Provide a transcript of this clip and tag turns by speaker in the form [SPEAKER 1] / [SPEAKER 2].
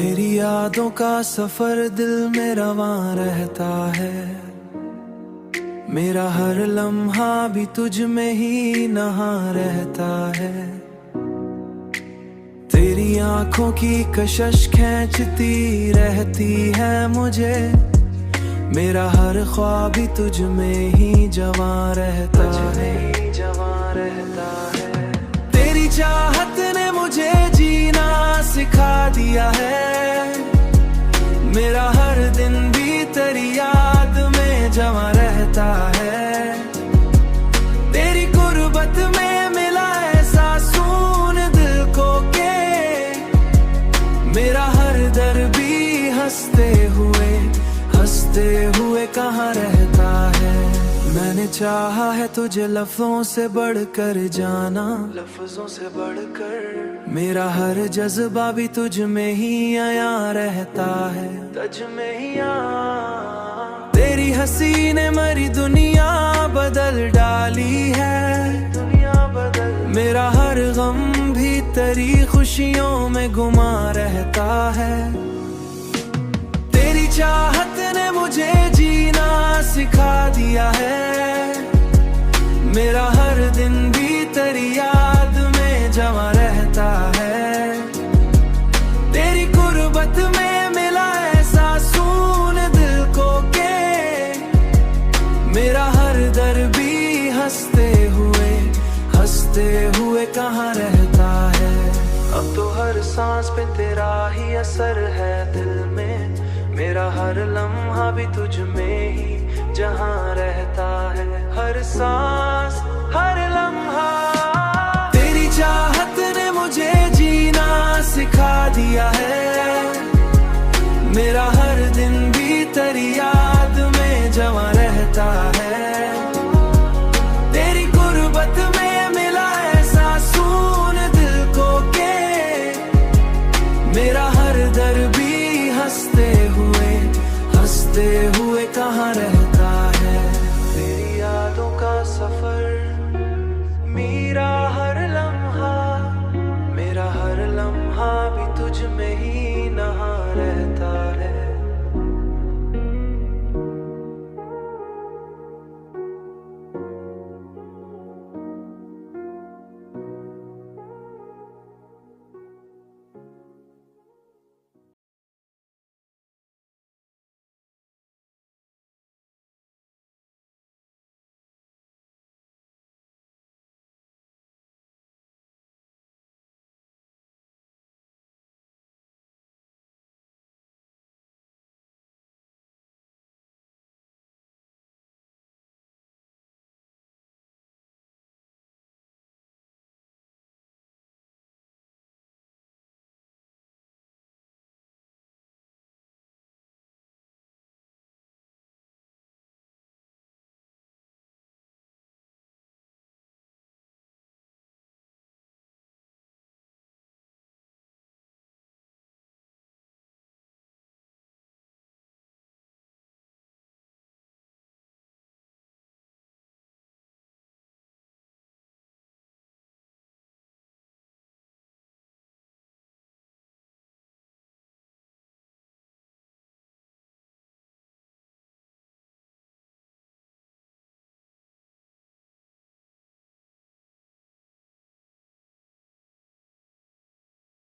[SPEAKER 1] तेरी यादों का सफर दिल में रवां रहता है। मेरा हर लम्हा भी तुझ में ही नहा रहता है। तेरी आंखों की कशिश खींचती रहती है मुझे। मेरा हर ख्वाब भी तुझ में ही जवां रहता है। तेरी चाहत ने मुझे जीना सिखा दिया है। मेरा हर दिन भी तेरी याद में जवां रहता है। तेरी गुर्बत में मिला ऐसा सुकून दिल को के मेरा हर दर्द भी हंसते हुए कहाँ रहता है। मैंने चाहा है तुझे लफ्जों से बढ़कर जाना, लफ्जों से बढ़कर। मेरा हर जज्बा भी तुझ में ही आया रहता है, तुझ में ही तेरी हंसी ने मेरी दुनिया बदल डाली है। मेरा हर गम भी तेरी खुशियों में गुमा रहता है। तेरी चाहत ने मुझे जीना सिखा दिया है। मेरा हर दिन भी तेरी याद में जवां रहता है। तेरी गुर्बत में मिला ऐसा सुकून दिल को के मेरा हर दर्द भी हंसते हुए कहाँ रहता है। अब तो हर सांस पे तेरा ही असर है दिल में। मेरा हर लम्हा भी तुझ में ही जहां रहता है। हर सांस हर लम्हा तेरी चाहत ने मुझे जीना सिखा दिया है। मेरा हर दिन भी तेरी याद